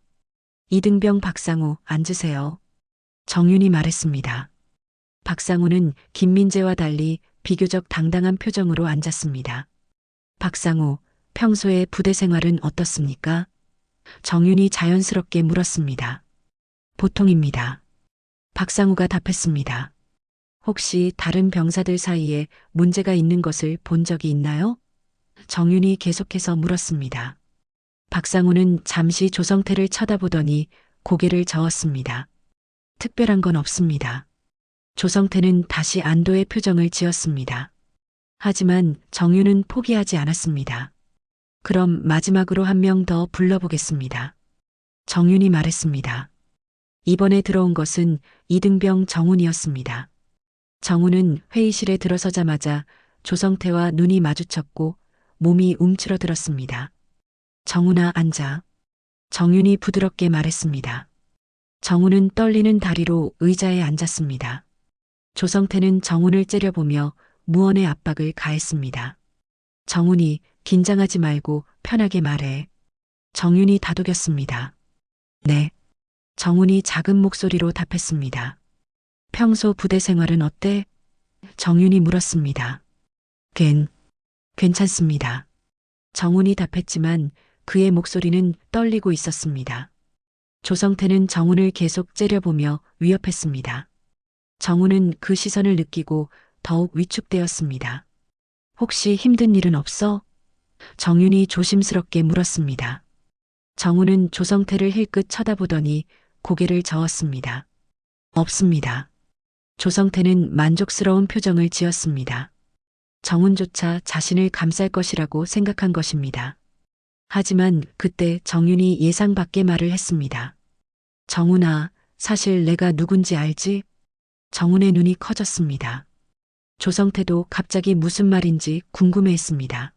이등병 박상우, 앉으세요. 정윤이 말했습니다. 박상우는 김민재와 달리 비교적 당당한 표정으로 앉았습니다. 박상우, 평소에 부대 생활은 어떻습니까? 정윤이 자연스럽게 물었습니다. 보통입니다. 박상우가 답했습니다. 혹시 다른 병사들 사이에 문제가 있는 것을 본 적이 있나요? 정윤이 계속해서 물었습니다. 박상우는 잠시 조성태를 쳐다보더니 고개를 저었습니다. 특별한 건 없습니다. 조성태는 다시 안도의 표정을 지었습니다. 하지만 정윤은 포기하지 않았습니다. 그럼 마지막으로 한 명 더 불러보겠습니다. 정윤이 말했습니다. 이번에 들어온 것은 이등병 정훈이었습니다. 정훈은 회의실에 들어서자마자 조성태와 눈이 마주쳤고 몸이 움츠러들었습니다. 정훈아, 앉아. 정윤이 부드럽게 말했습니다. 정훈은 떨리는 다리로 의자에 앉았습니다. 조성태는 정훈을 째려보며 무언의 압박을 가했습니다. 정훈이, 긴장하지 말고 편하게 말해. 정윤이 다독였습니다. 네. 정훈이 작은 목소리로 답했습니다. 평소 부대 생활은 어때? 정윤이 물었습니다. 괜찮습니다. 정훈이 답했지만 그의 목소리는 떨리고 있었습니다. 조성태는 정훈을 계속 째려보며 위협했습니다. 정훈은 그 시선을 느끼고 더욱 위축되었습니다. 혹시 힘든 일은 없어? 정윤이 조심스럽게 물었습니다. 정훈은 조성태를 힐끗 쳐다보더니 고개를 저었습니다. 없습니다. 조성태는 만족스러운 표정을 지었습니다. 정훈조차 자신을 감쌀 것이라고 생각한 것입니다. 하지만 그때 정윤이 예상 밖의 말을 했습니다. 정훈아, 사실 내가 누군지 알지? 정훈의 눈이 커졌습니다. 조성태도 갑자기 무슨 말인지 궁금해했습니다.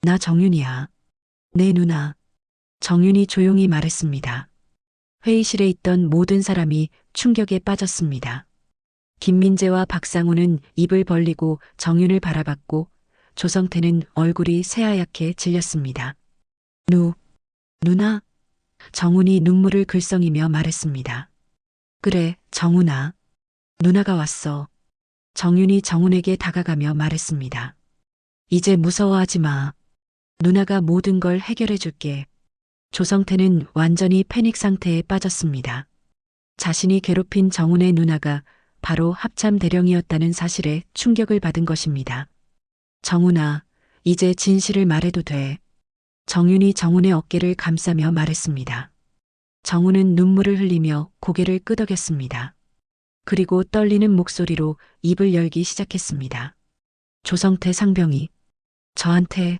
나 정윤이야. 내 누나. 정윤이 조용히 말했습니다. 회의실에 있던 모든 사람이 충격에 빠졌습니다. 김민재와 박상우는 입을 벌리고 정윤을 바라봤고 조성태는 얼굴이 새하얗게 질렸습니다. 누나? 정훈이 눈물을 글썽이며 말했습니다. 그래, 정훈아. 누나가 왔어. 정윤이 정훈에게 다가가며 말했습니다. 이제 무서워하지 마. 누나가 모든 걸 해결해 줄게. 조성태는 완전히 패닉 상태에 빠졌습니다. 자신이 괴롭힌 정훈의 누나가 바로 합참 대령이었다는 사실에 충격을 받은 것입니다. 정훈아, 이제 진실을 말해도 돼. 정윤이 정훈의 어깨를 감싸며 말했습니다. 정훈은 눈물을 흘리며 고개를 끄덕였습니다. 그리고 떨리는 목소리로 입을 열기 시작했습니다. 조성태 상병이 저한테.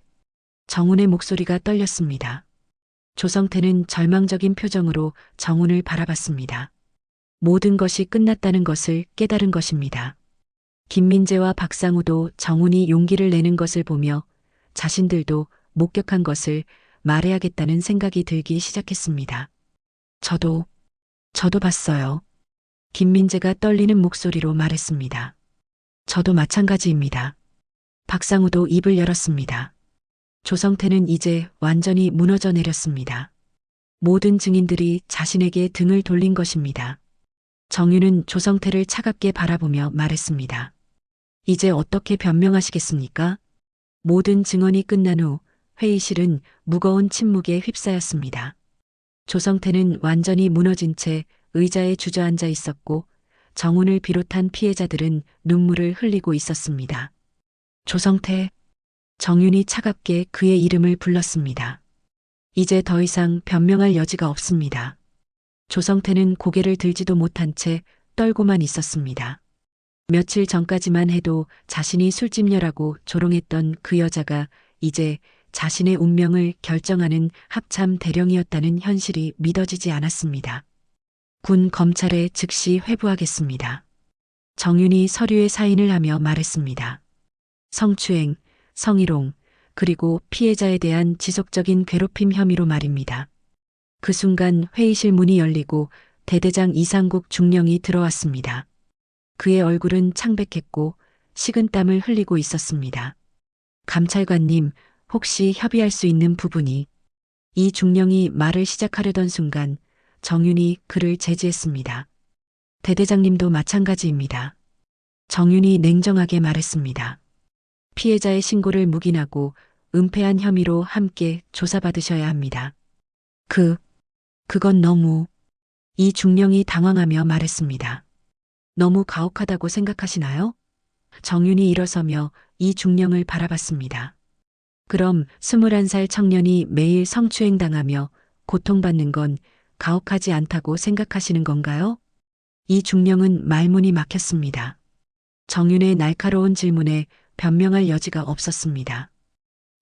정훈의 목소리가 떨렸습니다. 조성태는 절망적인 표정으로 정훈을 바라봤습니다. 모든 것이 끝났다는 것을 깨달은 것입니다. 김민재와 박상우도 정훈이 용기를 내는 것을 보며 자신들도 목격한 것을 말해야겠다는 생각이 들기 시작했습니다. 저도 봤어요. 김민재가 떨리는 목소리로 말했습니다. 저도 마찬가지입니다. 박상우도 입을 열었습니다. 조성태는 이제 완전히 무너져 내렸습니다. 모든 증인들이 자신에게 등을 돌린 것입니다. 정윤은 조성태를 차갑게 바라보며 말했습니다. 이제 어떻게 변명하시겠습니까? 모든 증언이 끝난 후 회의실은 무거운 침묵에 휩싸였습니다. 조성태는 완전히 무너진 채 의자에 주저앉아 있었고 정훈을 비롯한 피해자들은 눈물을 흘리고 있었습니다. 조성태, 정윤이 차갑게 그의 이름을 불렀습니다. 이제 더 이상 변명할 여지가 없습니다. 조성태는 고개를 들지도 못한 채 떨고만 있었습니다. 며칠 전까지만 해도 자신이 술집녀라고 조롱했던 그 여자가 이제 자신의 운명을 결정하는 합참 대령이었다는 현실이 믿어지지 않았습니다. 군 검찰에 즉시 회부하겠습니다. 정윤이 서류에 사인을 하며 말했습니다. 성추행, 성희롱, 그리고 피해자에 대한 지속적인 괴롭힘 혐의로 말입니다. 그 순간 회의실 문이 열리고 대대장 이상국 중령이 들어왔습니다. 그의 얼굴은 창백했고 식은땀을 흘리고 있었습니다. 감찰관님, 혹시 협의할 수 있는 부분이? 이 중령이 말을 시작하려던 순간 정윤이 그를 제지했습니다. 대대장님도 마찬가지입니다. 정윤이 냉정하게 말했습니다. 피해자의 신고를 묵인하고 은폐한 혐의로 함께 조사받으셔야 합니다. 그건 너무... 이 중령이 당황하며 말했습니다. 너무 가혹하다고 생각하시나요? 정윤이 일어서며 이 중령을 바라봤습니다. 그럼 21살 청년이 매일 성추행당하며 고통받는 건 가혹하지 않다고 생각하시는 건가요? 이 중령은 말문이 막혔습니다. 정윤의 날카로운 질문에 변명할 여지가 없었습니다.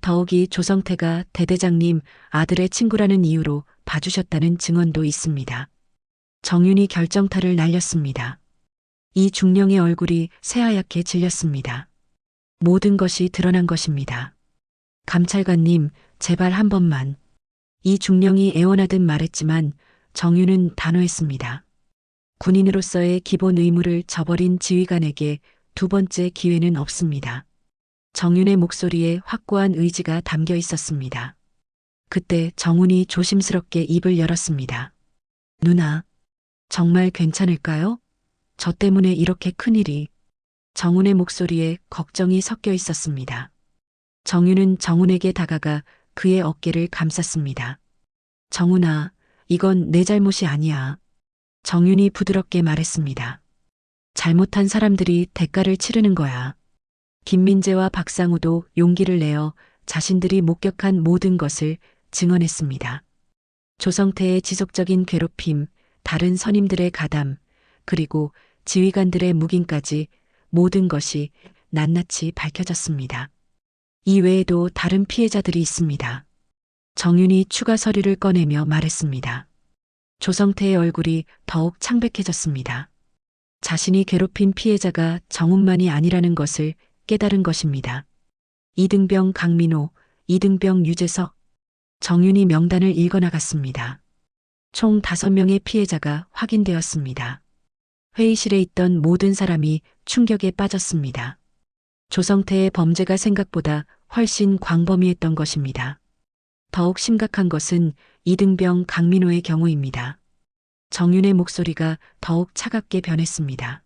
더욱이 조성태가 대대장님 아들의 친구라는 이유로 봐주셨다는 증언도 있습니다. 정윤이 결정타를 날렸습니다. 이 중령의 얼굴이 새하얗게 질렸습니다. 모든 것이 드러난 것입니다. 감찰관님, 제발 한 번만. 이 중령이 애원하듯 말했지만 정윤은 단호했습니다. 군인으로서의 기본 의무를 저버린 지휘관에게 두 번째 기회는 없습니다. 정윤의 목소리에 확고한 의지가 담겨 있었습니다. 그때 정훈이 조심스럽게 입을 열었습니다. 누나, 정말 괜찮을까요? 저 때문에 이렇게 큰일이... 정훈의 목소리에 걱정이 섞여 있었습니다. 정윤은 정훈에게 다가가 그의 어깨를 감쌌습니다. 정훈아, 이건 내 잘못이 아니야. 정윤이 부드럽게 말했습니다. 잘못한 사람들이 대가를 치르는 거야. 김민재와 박상우도 용기를 내어 자신들이 목격한 모든 것을 증언했습니다. 조성태의 지속적인 괴롭힘, 다른 선임들의 가담, 그리고 지휘관들의 묵인까지 모든 것이 낱낱이 밝혀졌습니다. 이 외에도 다른 피해자들이 있습니다. 정윤이 추가 서류를 꺼내며 말했습니다. 조성태의 얼굴이 더욱 창백해졌습니다. 자신이 괴롭힌 피해자가 정훈만이 아니라는 것을 깨달은 것입니다. 이등병 강민호, 이등병 유재석, 정윤이 명단을 읽어나갔습니다. 총 5명의 피해자가 확인되었습니다. 회의실에 있던 모든 사람이 충격에 빠졌습니다. 조성태의 범죄가 생각보다 훨씬 광범위했던 것입니다. 더욱 심각한 것은 이등병 강민호의 경우입니다. 정윤의 목소리가 더욱 차갑게 변했습니다.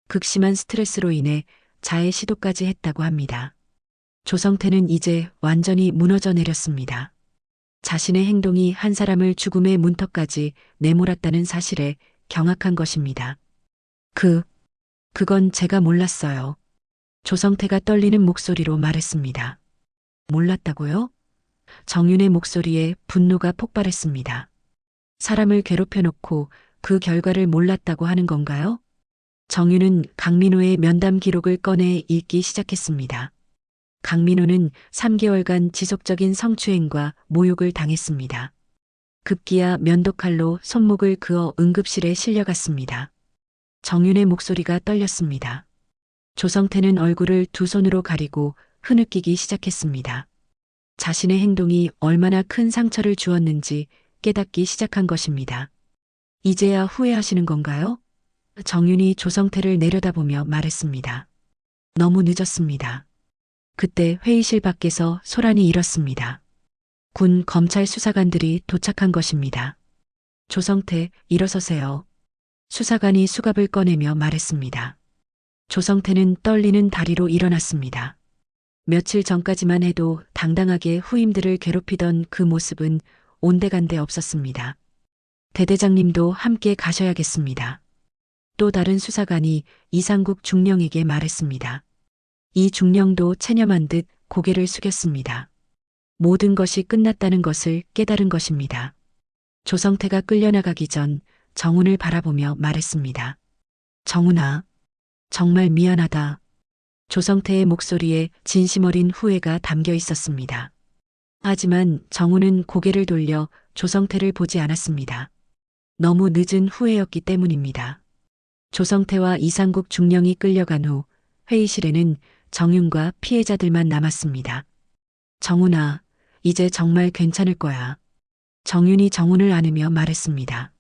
극심한 스트레스로 인해 자해 시도까지 했다고 합니다. 조성태는 이제 완전히 무너져 내렸습니다. 자신의 행동이 한 사람을 죽음의 문턱까지 내몰았다는 사실에 경악한 것입니다. 그건 제가 몰랐어요. 조성태가 떨리는 목소리로 말했습니다. 몰랐다고요? 정윤의 목소리에 분노가 폭발했습니다. 사람을 괴롭혀놓고 그 결과를 몰랐다고 하는 건가요? 정윤은 강민호의 면담 기록을 꺼내 읽기 시작했습니다. 강민호는 3개월간 지속적인 성추행과 모욕을 당했습니다. 급기야 면도칼로 손목을 그어 응급실에 실려갔습니다. 정윤의 목소리가 떨렸습니다. 조성태는 얼굴을 두 손으로 가리고 흐느끼기 시작했습니다. 자신의 행동이 얼마나 큰 상처를 주었는지 깨닫기 시작한 것입니다. 이제야 후회하시는 건가요? 정윤이 조성태를 내려다보며 말했습니다. 너무 늦었습니다. 그때 회의실 밖에서 소란이 일었습니다. 군 검찰 수사관들이 도착한 것입니다. 조성태, 일어서세요. 수사관이 수갑을 꺼내며 말했습니다. 조성태는 떨리는 다리로 일어났습니다. 며칠 전까지만 해도 당당하게 후임들을 괴롭히던 그 모습은 온데간데 없었습니다. 대대장님도 함께 가셔야겠습니다. 또 다른 수사관이 이상국 중령에게 말했습니다. 이 중령도 체념한 듯 고개를 숙였습니다. 모든 것이 끝났다는 것을 깨달은 것입니다. 조성태가 끌려나가기 전 정훈을 바라보며 말했습니다. 정훈아, 정말 미안하다. 조성태의 목소리에 진심 어린 후회가 담겨 있었습니다. 하지만 정훈은 고개를 돌려 조성태를 보지 않았습니다. 너무 늦은 후회였기 때문입니다. 조성태와 이상국 중령이 끌려간 후 회의실에는 정윤과 피해자들만 남았습니다. 정훈아, 이제 정말 괜찮을 거야. 정윤이 정훈을 안으며 말했습니다.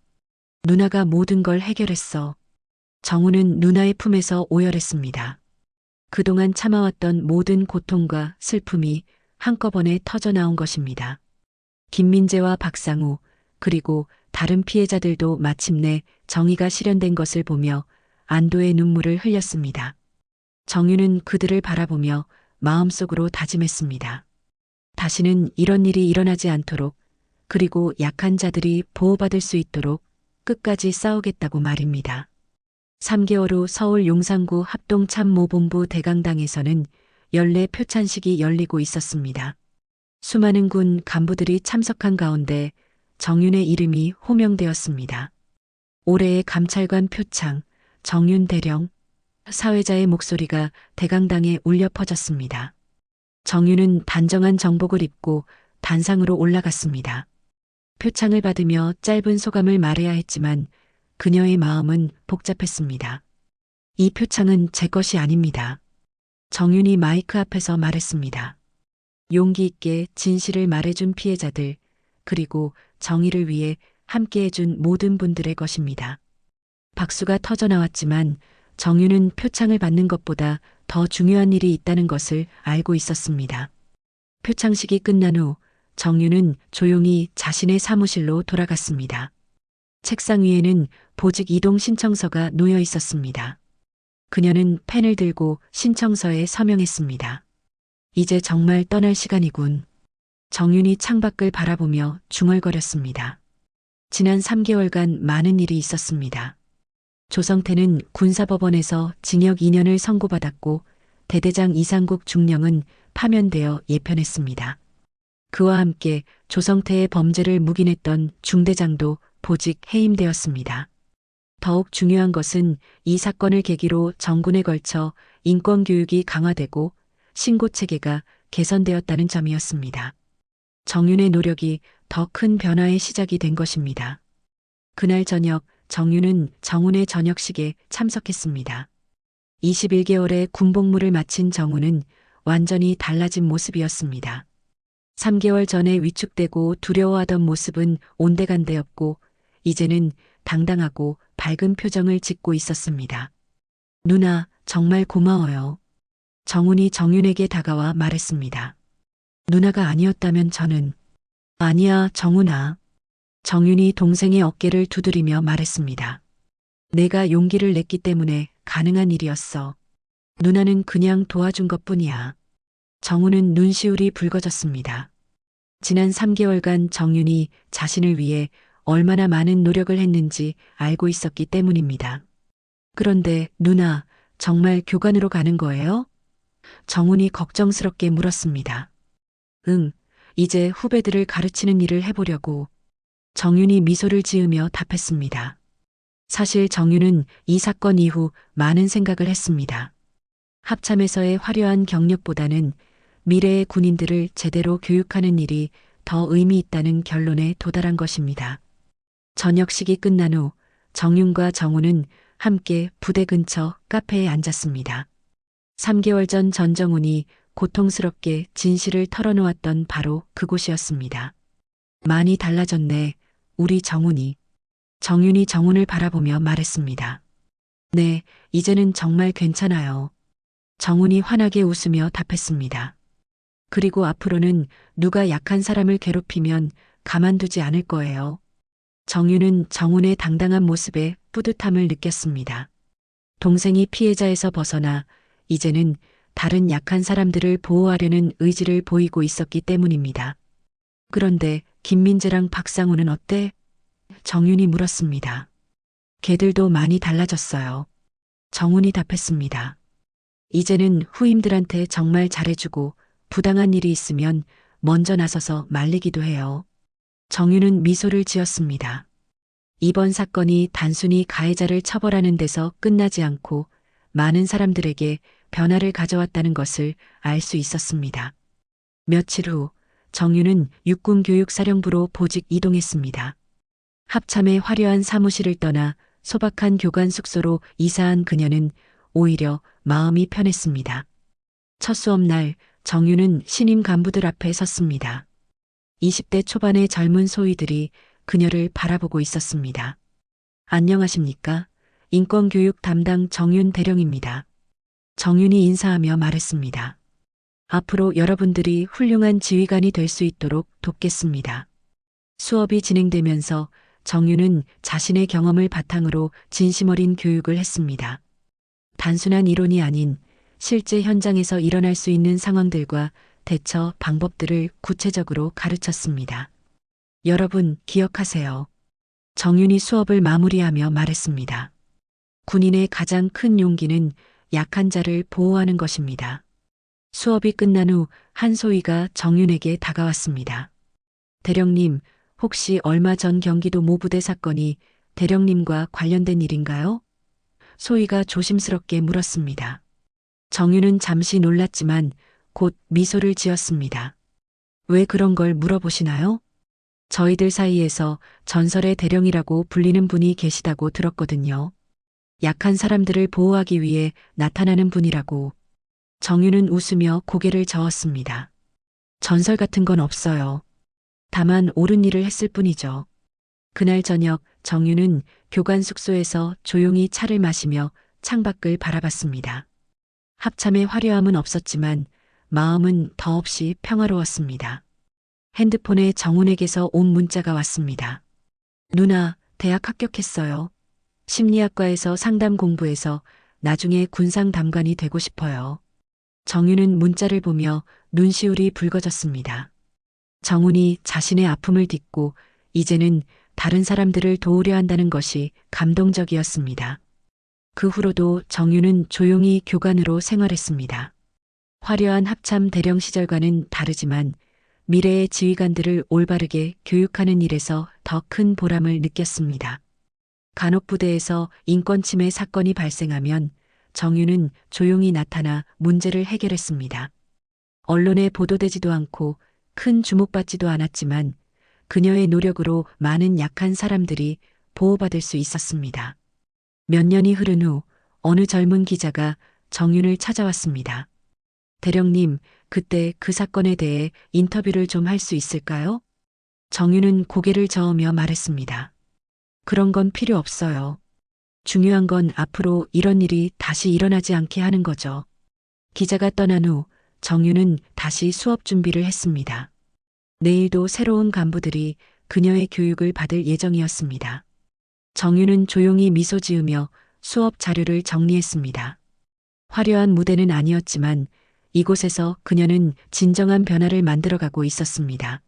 누나가 모든 걸 해결했어. 정훈은 누나의 품에서 오열했습니다. 그동안 참아왔던 모든 고통과 슬픔이 한꺼번에 터져나온 것입니다. 김민재와 박상우, 그리고 다른 피해자들도 마침내 정의가 실현된 것을 보며 안도의 눈물을 흘렸습니다. 정윤은 그들을 바라보며 마음속으로 다짐했습니다. 다시는 이런 일이 일어나지 않도록, 그리고 약한 자들이 보호받을 수 있도록 끝까지 싸우겠다고 말입니다. 3개월 후 서울 용산구 합동참모본부 대강당에서는 연례 표창식이 열리고 있었습니다. 수많은 군 간부들이 참석한 가운데 정윤의 이름이 호명되었습니다. 올해의 감찰관 표창, 정윤 대령, 사회자의 목소리가 대강당에 울려 퍼졌습니다. 정윤은 단정한 정복을 입고 단상으로 올라갔습니다. 표창을 받으며 짧은 소감을 말해야 했지만 그녀의 마음은 복잡했습니다. 이 표창은 제 것이 아닙니다. 정윤이 마이크 앞에서 말했습니다. 용기 있게 진실을 말해준 피해자들, 그리고 정의를 위해 함께해준 모든 분들의 것입니다. 박수가 터져나왔지만 정윤은 표창을 받는 것보다 더 중요한 일이 있다는 것을 알고 있었습니다. 표창식이 끝난 후 정윤은 조용히 자신의 사무실로 돌아갔습니다. 책상 위에는 보직 이동 신청서가 놓여 있었습니다. 그녀는 펜을 들고 신청서에 서명했습니다. 이제 정말 떠날 시간이군. 정윤이 창밖을 바라보며 중얼거렸습니다. 지난 3개월간 많은 일이 있었습니다. 조성태는 군사법원에서 징역 2년을 선고받았고 대대장 이상국 중령은 파면되어 예편했습니다. 그와 함께 조성태의 범죄를 묵인했던 중대장도 보직 해임되었습니다. 더욱 중요한 것은 이 사건을 계기로 정군에 걸쳐 인권교육이 강화되고 신고체계가 개선되었다는 점이었습니다. 정윤의 노력이 더 큰 변화의 시작이 된 것입니다. 그날 저녁 정윤은 정훈의 저녁식에 참석했습니다. 21개월의 군복무를 마친 정훈은 완전히 달라진 모습이었습니다. 3개월 전에 위축되고 두려워하던 모습은 온데간데였고 이제는 당당하고 밝은 표정을 짓고 있었습니다. 누나, 정말 고마워요. 정훈이 정윤에게 다가와 말했습니다. 누나가 아니었다면 저는... 아니야, 정훈아. 정윤이 동생의 어깨를 두드리며 말했습니다. 내가 용기를 냈기 때문에 가능한 일이었어. 누나는 그냥 도와준 것뿐이야. 정훈은 눈시울이 붉어졌습니다. 지난 3개월간 정윤이 자신을 위해 얼마나 많은 노력을 했는지 알고 있었기 때문입니다. 그런데 누나, 정말 교관으로 가는 거예요? 정훈이 걱정스럽게 물었습니다. 응, 이제 후배들을 가르치는 일을 해보려고. 정윤이 미소를 지으며 답했습니다. 사실 정윤은 이 사건 이후 많은 생각을 했습니다. 합참에서의 화려한 경력보다는 미래의 군인들을 제대로 교육하는 일이 더 의미 있다는 결론에 도달한 것입니다. 저녁식이 끝난 후 정윤과 정훈은 함께 부대 근처 카페에 앉았습니다. 3개월 전 전정훈이 고통스럽게 진실을 털어놓았던 바로 그곳이었습니다. 많이 달라졌네, 우리 정훈이. 정윤이 정훈을 바라보며 말했습니다. 네, 이제는 정말 괜찮아요. 정훈이 환하게 웃으며 답했습니다. 그리고 앞으로는 누가 약한 사람을 괴롭히면 가만두지 않을 거예요. 정윤은 정훈의 당당한 모습에 뿌듯함을 느꼈습니다. 동생이 피해자에서 벗어나 이제는 다른 약한 사람들을 보호하려는 의지를 보이고 있었기 때문입니다. 그런데 김민재랑 박상우는 어때? 정윤이 물었습니다. 걔들도 많이 달라졌어요. 정훈이 답했습니다. 이제는 후임들한테 정말 잘해주고 부당한 일이 있으면 먼저 나서서 말리기도 해요. 정윤은 미소를 지었습니다. 이번 사건이 단순히 가해자를 처벌하는 데서 끝나지 않고 많은 사람들에게 변화를 가져왔다는 것을 알 수 있었습니다. 며칠 후 정윤은 육군교육사령부로 보직 이동했습니다. 합참의 화려한 사무실을 떠나 소박한 교관 숙소로 이사한 그녀는 오히려 마음이 편했습니다. 첫 수업날 정윤은 신임 간부들 앞에 섰습니다. 20대 초반의 젊은 소위들이 그녀를 바라보고 있었습니다. 안녕하십니까? 인권교육 담당 정윤 대령입니다. 정윤이 인사하며 말했습니다. 앞으로 여러분들이 훌륭한 지휘관이 될 수 있도록 돕겠습니다. 수업이 진행되면서 정윤은 자신의 경험을 바탕으로 진심 어린 교육을 했습니다. 단순한 이론이 아닌 실제 현장에서 일어날 수 있는 상황들과 대처 방법들을 구체적으로 가르쳤습니다. 여러분 기억하세요. 정윤이 수업을 마무리하며 말했습니다. 군인의 가장 큰 용기는 약한 자를 보호하는 것입니다. 수업이 끝난 후 한 소위가 정윤에게 다가왔습니다. 대령님, 혹시 얼마 전 경기도 모부대 사건이 대령님과 관련된 일인가요? 소위가 조심스럽게 물었습니다. 정윤은 잠시 놀랐지만 곧 미소를 지었습니다. 왜 그런 걸 물어보시나요? 저희들 사이에서 전설의 대령이라고 불리는 분이 계시다고 들었거든요. 약한 사람들을 보호하기 위해 나타나는 분이라고. 정윤은 웃으며 고개를 저었습니다. 전설 같은 건 없어요. 다만 옳은 일을 했을 뿐이죠. 그날 저녁 정윤은 교관 숙소에서 조용히 차를 마시며 창밖을 바라봤습니다. 합참의 화려함은 없었지만 마음은 더없이 평화로웠습니다. 핸드폰에 정훈에게서 온 문자가 왔습니다. 누나, 대학 합격했어요. 심리학과에서 상담 공부해서 나중에 군상담관이 되고 싶어요. 정윤은 문자를 보며 눈시울이 붉어졌습니다. 정훈이 자신의 아픔을 딛고 이제는 다른 사람들을 도우려 한다는 것이 감동적이었습니다. 그 후로도 정윤은 조용히 교관으로 생활했습니다. 화려한 합참 대령 시절과는 다르지만 미래의 지휘관들을 올바르게 교육하는 일에서 더 큰 보람을 느꼈습니다. 간혹 부대에서 인권 침해 사건이 발생하면 정윤은 조용히 나타나 문제를 해결했습니다. 언론에 보도되지도 않고 큰 주목받지도 않았지만 그녀의 노력으로 많은 약한 사람들이 보호받을 수 있었습니다. 몇 년이 흐른 후 어느 젊은 기자가 정윤을 찾아왔습니다. 대령님, 그때 그 사건에 대해 인터뷰를 좀 할 수 있을까요? 정윤은 고개를 저으며 말했습니다. 그런 건 필요 없어요. 중요한 건 앞으로 이런 일이 다시 일어나지 않게 하는 거죠. 기자가 떠난 후 정윤은 다시 수업 준비를 했습니다. 내일도 새로운 간부들이 그녀의 교육을 받을 예정이었습니다. 정윤은 조용히 미소 지으며 수업 자료를 정리했습니다. 화려한 무대는 아니었지만 이곳에서 그녀는 진정한 변화를 만들어가고 있었습니다.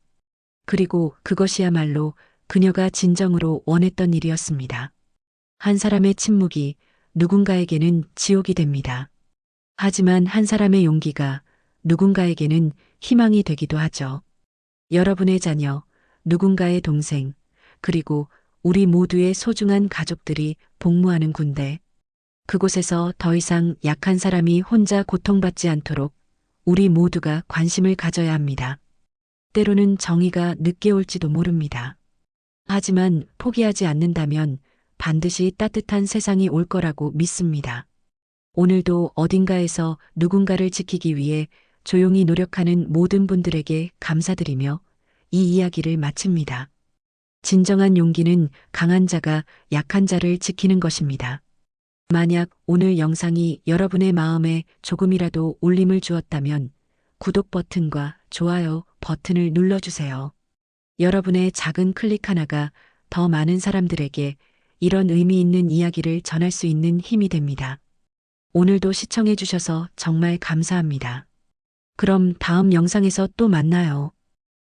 그리고 그것이야말로 그녀가 진정으로 원했던 일이었습니다. 한 사람의 침묵이 누군가에게는 지옥이 됩니다. 하지만 한 사람의 용기가 누군가에게는 희망이 되기도 하죠. 여러분의 자녀, 누군가의 동생, 그리고 우리 모두의 소중한 가족들이 복무하는 군대. 그곳에서 더 이상 약한 사람이 혼자 고통받지 않도록 우리 모두가 관심을 가져야 합니다. 때로는 정의가 늦게 올지도 모릅니다. 하지만 포기하지 않는다면 반드시 따뜻한 세상이 올 거라고 믿습니다. 오늘도 어딘가에서 누군가를 지키기 위해 조용히 노력하는 모든 분들에게 감사드리며 이 이야기를 마칩니다. 진정한 용기는 강한 자가 약한 자를 지키는 것입니다. 만약 오늘 영상이 여러분의 마음에 조금이라도 울림을 주었다면 구독 버튼과 좋아요 버튼을 눌러주세요. 여러분의 작은 클릭 하나가 더 많은 사람들에게 이런 의미 있는 이야기를 전할 수 있는 힘이 됩니다. 오늘도 시청해 주셔서 정말 감사합니다. 그럼 다음 영상에서 또 만나요.